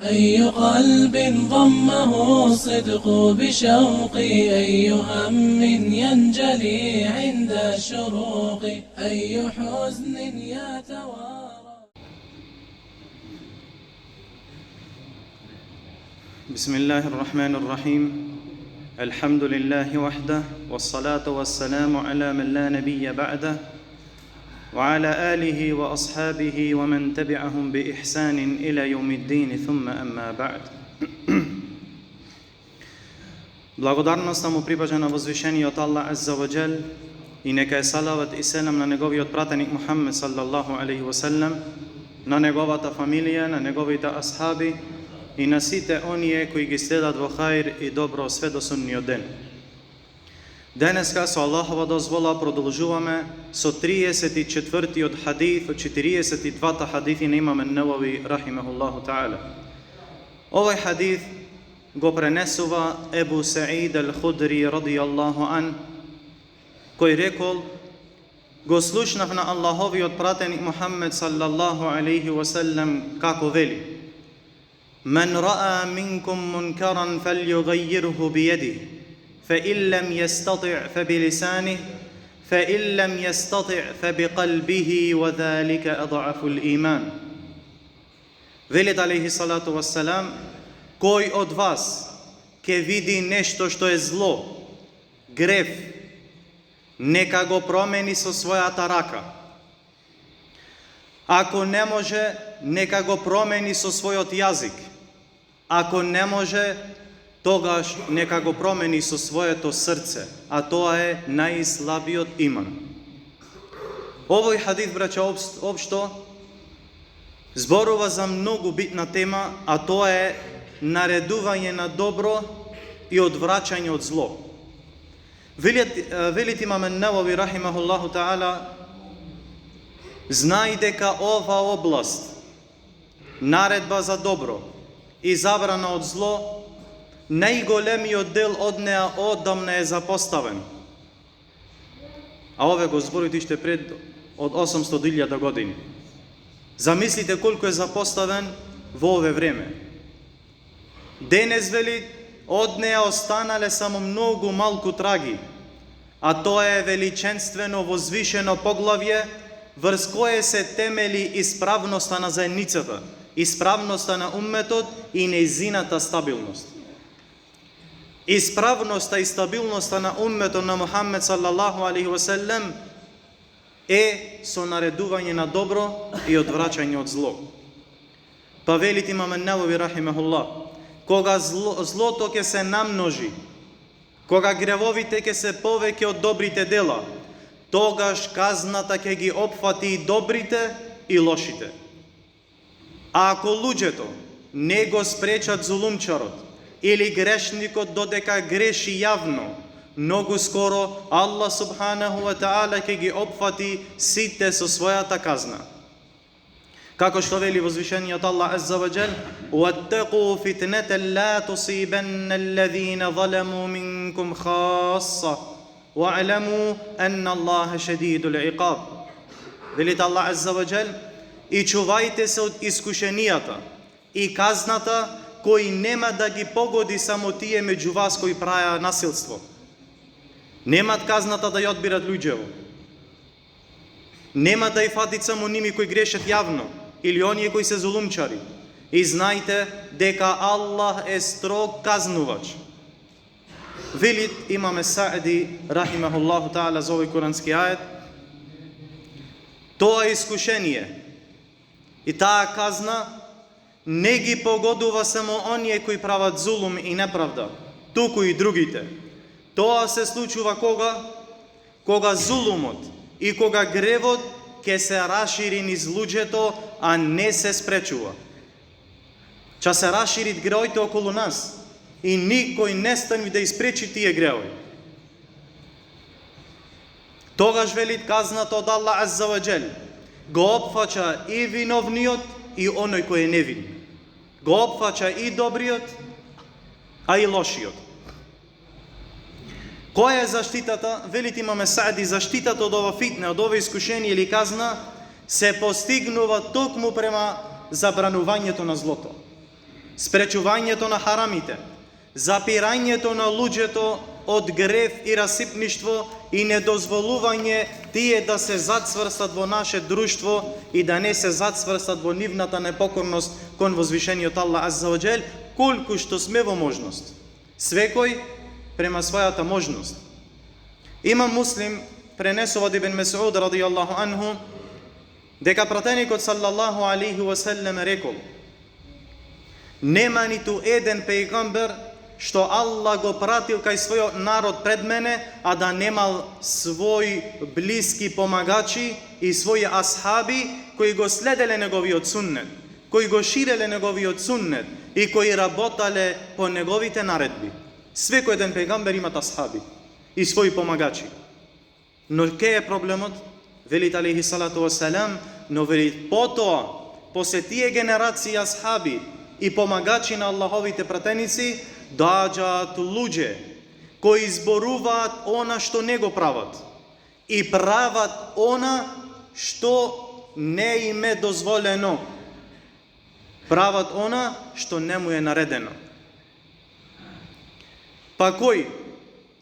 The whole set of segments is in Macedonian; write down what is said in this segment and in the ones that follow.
أي قلب ضمه الصدق بشوق أي هم ينجلي عند الشروق أي حزن يتوارى. بسم الله الرحمن الرحيم. الحمد لله وحده والصلاة والسلام على من لا نبي بعده وعلى آله وأصحابه ومن تبعهم بإحسان إلى يوم الدين ثم أما بعد. Благодарноста му припаѓа на возвишениот Аллах Азза ва Џел и нека е салават и селам на неговиот пратеник Мухаммед саллаллаху алейхи ва селем, на неговата фамилија, на неговите асхаби и на сите оние кои ги следат во хаир и добро све до судниот ден. Денеска со Аллахова дозвола продолжуваме со 34-тиот хадис од 42-та хадиси на имам ан-Навави рахимахуллаху таала. Овој хадис го пренесува Ебу Саид ал-Худри радијаллаху ан, кој рекол: го слушнав на Аллаховиот пратеник Мухаммед саллаллаху алейхи ва селем како вели: من رأى منكم منكرا فليغيره بيده فإن لم يستطع فبلسانه فإن لم يستطع فبقلبه وذلك أضعف الإيمان. Велит алейхи салату вассалам: кој од вас ке види нешто што е зло, грев, нека го промени со својата рака. Ако не може, нека го промени со својот јазик. Ако не може, тогаш нека го промени со своето срце, а тоа е најслабиот иман. Овој хадис, браќа, општо зборува за многу битна тема, а тоа е наредување на добро и одвраќање од зло. Велит имам ан-Навави рахимахуллаху таала: знај дека ова област, наредба за добро и забрана од зло, најголемиот дел од неа одамна е запоставен. А ове го зборите уште пред од 800.000 години. Замислите колку е запоставен во ове време. Денес, вели, од неа останале само многу малку траги, а тоа е величенствено возвишено поглавје врз кое се темели исправноста на заедницата, исправноста на умметот и нејзината стабилност. Исправноста и стабилноста на умметот на Мухаммед саллаллаху алейхи ва селем е со наредување на добро и одвраќање од зло. Па велит имам ан-Навави рахимахуллах: кога злото ќе се намножи, кога гревовите ќе се повеќе од добрите дела, тогаш казната ќе ги опфати и добрите и лошите. А ако луѓето не го спречат зулумчарот или грешникот додека греши јавно, многу скоро Аллах субханаху ва таала ќе ги опфати сите со својата казна. Како што вели возвишениот Аллах азза ва џел: وَاتَّقُوا فِتْنَةً لَا تُصِيبَنَّ الَّذِينَ ظَلَمُوا مِنكُمْ خَاصَّةً وَاعْلَمُوا أَنَّ اللَّهَ شَدِيدُ الْعِقَابِ. Велит Аллах азза ва џел: и чувајте се од искушенијата и казната, кои нема да ги погоди само тие меѓу вас кои праја насилство. Немат казната да ја одбират луѓево. Нема да ја фатит само ними кои грешат јавно или оние кои се зулумчари. И знајте дека Аллах е строг казнувач. Велит имаме Саъди рахимахуллаху таала за овој курански ајет: тоа искушение и таа казна не ги погодува само оние кои прават зулум и неправда, туку и другите. Тоа се случува кога зулумот и кога гревот ќе се рашири низ луѓето, а не се спречува. Ќе се раширит греоите околу нас и никој не стани да испречи тие греои. Тогаш, велит, казната од Аллах азза ва џел го опфаќа и виновниот и оној кој е невин. Го опфаќа и добриот, а и лошиот. Која е заштитата? Велит имаме Саъди: заштитата од ова фитне, од ова искушение или казна се постигнува токму према забранувањето на злото. спречувањето на харамите, запирањето на луѓето од грев и расипништво и недозволување тие да се зацврстат во наше друштво и да не се зацврстат во нивната непокорност кон возвишениот Аллах Азза ва Џел, колку што сме во можност. Свекој према својата можност. Имам Муслим пренесува од Ибн Месуд радијаллаху анху дека пратеникот саллаллаху алейхи ва селлем рекол: нема ниту еден пејгамбер што Аллах го пратил кај својот народ пред мене, а да немал своји блиски помагачи и своји асхаби кои го следеле неговиот суннет, кои го ширеле неговиот суннет и кои работале по неговите наредби. Секој еден пејгамбер имат асхаби и своји помагачи. Но ке е проблемот? Велит алейхи салату вассалам, но велит потоа, после тие генерации асхаби и помагачи на Аллаховите пратеници, доаѓаат луѓе кои изборуваат она што не го прават и прават она што не им е дозволено. Прават она што не му е наредено. Па кој,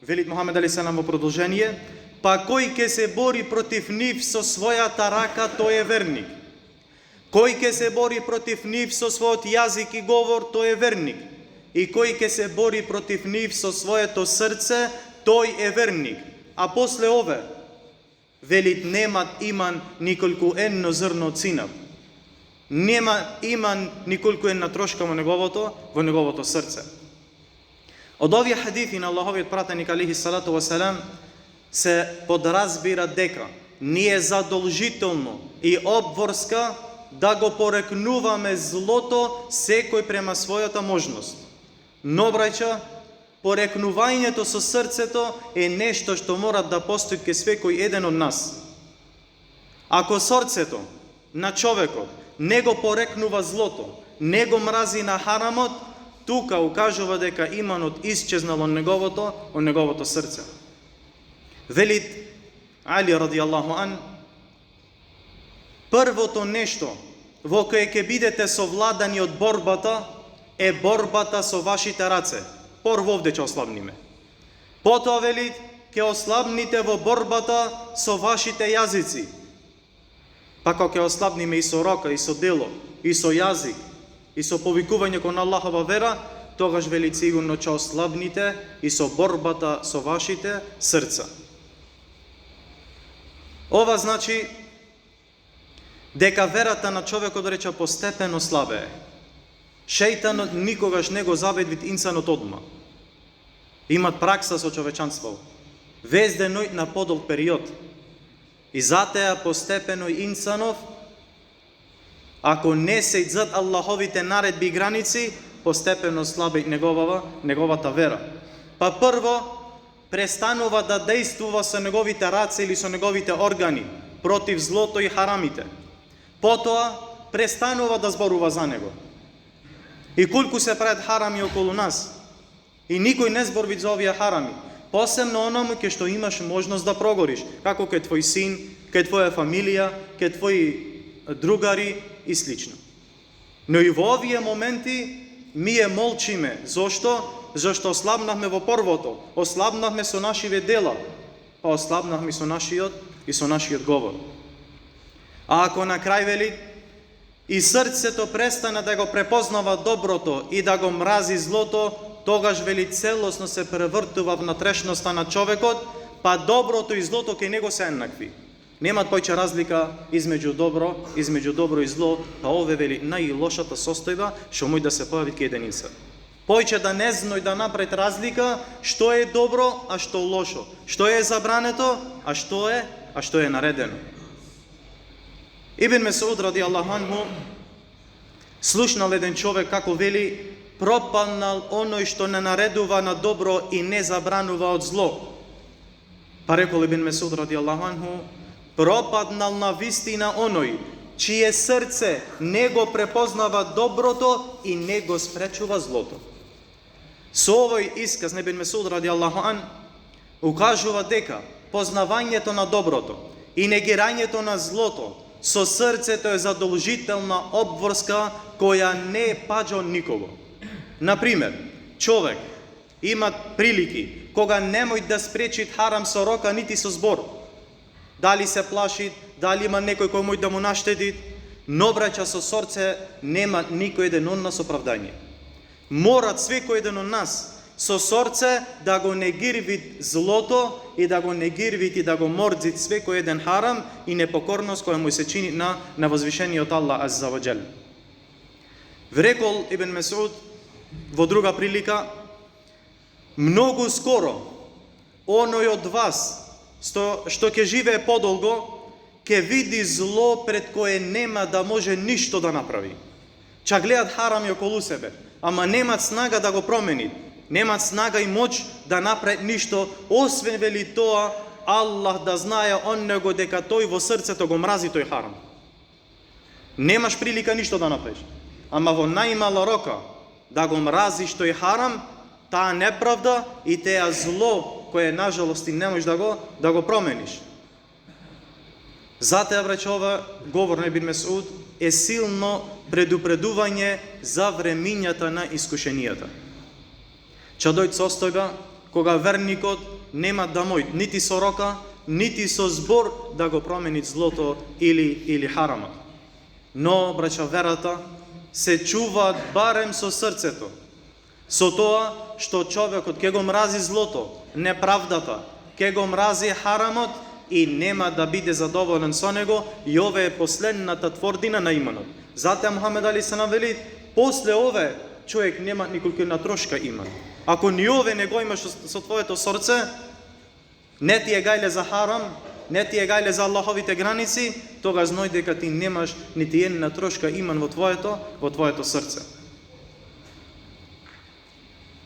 велит Мухамед алейхиссалам во продолжение, па кој ќе се бори против нив со својата рака, тој е верник. Кој ќе се бори против нив со својот јазик и говор, тој е верник. И кој ќе се бори против нив со своето срце, тој е верник. А после ове, велит, немат иман николку едно зрно цинав. Нема иман николку една трошка во неговото срце. Од овие хадифи на Аллаховиот пратеник алейхи салату вассалам се подразбира дека ние задолжително и обврска да го порекнуваме злото секој према својата можност. Но, браќа, порекнувањето со срцето е нешто што мора да постои кај секој еден од нас. Ако срцето на човекот не го порекнува злото, не го мрази на харамот, тука укажува дека иманот исчезнал од неговото срце. Велит Али радијаллаху ан, првото нешто во кое ќе бидете совладани од борбата е борбата со вашите раце. Прво овде ќе ослабниме. Потоа велит, ќе ослабните во борбата со вашите јазици. Па кога ќе ослабниме и со рака, и со дело, и со јазик, и со повикување кон Аллахова вера, тогаш велит сигурно ќе ослабните и со борбата со вашите срца. Ова значи дека верата на човекот рече постепено слабее. Шејтанот никогаш не го заведви инсанот одма. Имат пракса со човечанство. Вез деној на подолг период. И затеа постепено инсанов, ако не се зад Аллаховите наредби и граници, постепено слабе неговата вера. Па прво, престанува да действува со неговите раце или со неговите органи против злото и харамите. Потоа, престанува да зборува за него. И колку се прават харами околу нас, и никој не зборви за овие харами, посебно оному ке што имаш можност да прогориш, како ке твој син, ке твоја фамилија, ке твои другари и слично. Но и во овие моменти ние молчиме. Зошто? Зашто ослабнахме во првото, ослабнахме со нашиве дела, па ослабнахме со нашиот говор. А ако на крај вели, и срцето престане да го препознава доброто и да го мрази злото, тогаш вели целосно се превртува внатрешноста на човекот, па доброто и злото кај него се еднакви. Немат појче разлика измеѓу добро и зло, па ове вели најлошата состојба што мој да се појави кај еден инсан. Појче да не зној да направи разлика што е добро, а што лошо, што е забрането, а што е наредено. Ибн Месуд радијаллаху анху слушнал еден човек како вели пропаднал оној што не наредува на добро и не забранува од зло. Па рекол Ибн Месуд радијаллаху анху, пропаднал на вистина оној чие срце не го препознава доброто и не го спречува злото. Со овој исказ на Ибн Месуд радијаллаху ан укажува дека познавањето на доброто и негирањето на злото со срцето е задолжителна обврска која не паѓа од никого. Например, човек има прилики кога немој да спречи харам со рока нити со збор. Дали се плаши, дали има некој кој мој да му наштеди, но браќа со срце нема никој еден од нас оправдање. Морат секој еден од нас со срце да го негирви злото и да го негирви и да го морзи секој еден харам и непокорност која му се чини на возвишениот Аллах азза ва џел. Рекол Ибн Месуд во друга прилика: многу скоро оној од вас што ќе живее подолго ќе види зло пред кое нема да може ништо да направи. Ча гледат харами околу себе, ама немат снага да го промени, немат снага и моќ да направат ништо, освен вели тоа Аллах да знае он него дека тој во срцето го мрази тој харам. Немаш прилика ништо да направиш, ама во најмала рока да го мразиш тој харам, таа неправда и теа зло кое нажалост ти не можеш да го промениш. Затоа браќа, ова говор на Ибн Месуд е силно предупредување за времињата на искушенијата. Ќе дојде состојба кога верникот нема да мој нити со рока, нити со збор да го промени злото или харамот. Но, браќа, верата се чуваат барем со срцето, со тоа што човекот ќе го мрази злото, неправдата, ќе го мрази харамот и нема да биде задоволен со него, и ова е последната тврдина на иманот. Затоа Мухамед али се навели, после ове човек нема николку на трошка иман. Ако ни ове не го имаш со твоето срце, не ти е гајле за харам, не ти е гајле за Аллаховите граници, тога знај дека ти немаш нити една трошка иман во твоето срце.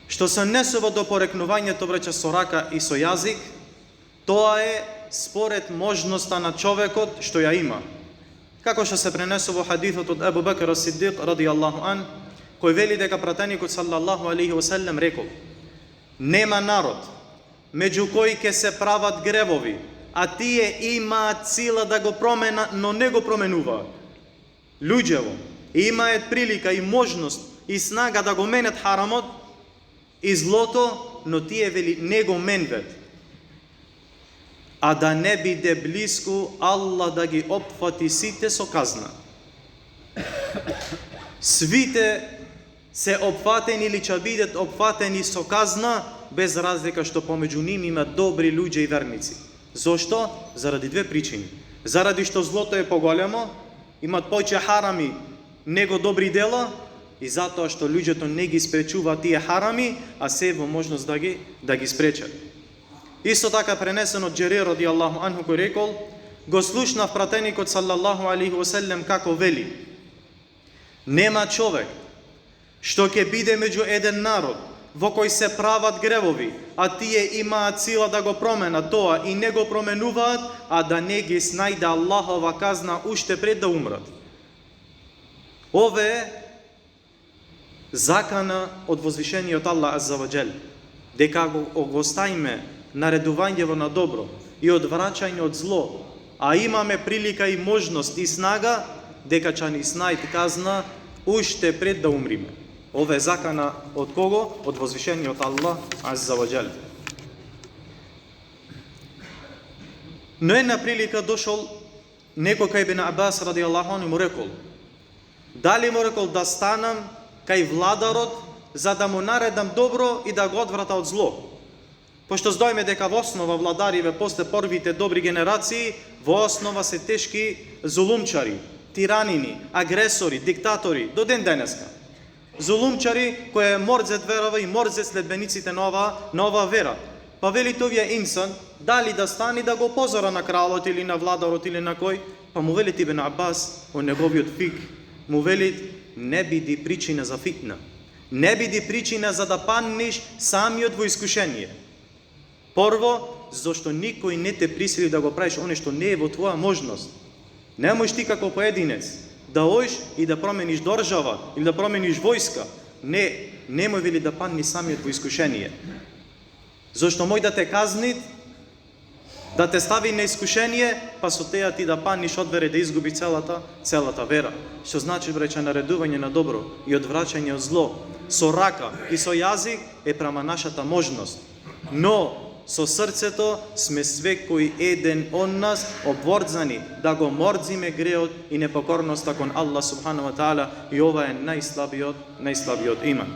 Што се несува до порекнувањето, браќа, со рака и со јазик, тоа е според можноста на човекот што ја има. Како што се пренесува хадисот од Абу Бакр ас-Сиддик ради Аллаху ан, кој вели дека пратеникот саллаллаху алейхи ва селем рекол: нема народ меѓу кои ќе се прават гревови, а тие имаат сила да го променат, но не го променуваат. Луѓево имаат прилика и можност и снага да го менат харамот и злото, но тие вели не го менват. А да не биде блиску Аллах да ги опфати сите со казна. Свите се опфатени или ќе бидат опфатени со казна, без разлика што помеѓу ними има добри луѓе и верници. Зошто? Заради две причини. Заради што злото е поголемо, имат повеќе харами него добри дела, и затоа што луѓето не ги спречуваат тие харами, а се во можност да ги спречат. Исто така пренесено од Џерир ради Аллаху анху, кој рекол: го слушнав пратеникот саллаллаху алейхи ва селем како вели: нема човек што ќе биде меѓу еден народ во кој се прават гревови, а тие имаат сила да го променат тоа и не го променуваат, а да не ги снајде Аллахова казна уште пред да умрат. Ове е закана од возвишениот Аллах азза ва џел, дека го оставиме наредувањево на добро и одвраќање од зло, а имаме прилика и можност и снага дека ќе ни снајде казна уште пред да умриме. Ова е закана од кого? Од возвишениот Аллах азза ва џел. Но една прилика дошол некој кај Ибн Абас ради Аллаху анху и му рекол: дали му рекол да станам кај владарот за да му наредам добро и да го одврата од зло? Пошто знаеме дека во основа владариве после првите добри генерации во основа се тешки зулумчари, тиранини, агресори, диктатори до ден денеска. Зулумчари кои морзет верава и морзет следбениците на ова вера. Па вели овие инсан дали да стани да го позора на кралот или на владарот или на кој? Па му вели Ибн Абас во неговиот фик, му вели: не биди причина за фитна, не биди причина за да паднеш самиот во искушение. Прво, зашто никој не те присили да го правиш оне што не е во твоја можност. Не можеш ти како поединец да оиш и да промениш држава или да промениш војска. Не, немој вели да падни самиот во искушение. Зашто мој да те казнит да те стави на искушение, па со теја ти да паднеш од вера и да изгуби целата вера. Што значи, браќа, наредување на добро и одвраќање од зло со рака и со јазик е према нашата можност. Но со срцето сме свекој еден од нас обврзани да го морзиме греот и непокорноста кон Аллах субхану ва таала, и ова е најслабиот иман.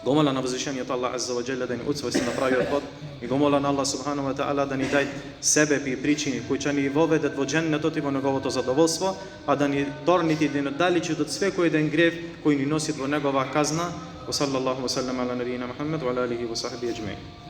Го моля на возвишениот Аллах азза ва џеле да ни уцвои на правиот пат, и го моля на Аллах субхану ва таала да ни дај себепи и причини кои ќе ни воведат во џеннетот и во неговото задоволство, а да ни торнити да ни оддалечат од секој еден грев кој ни носи во негова казна. Wa sallallahu wa sallam ala nabiyyina Muhammad wa ala alihi wa sahbihi ajma'in.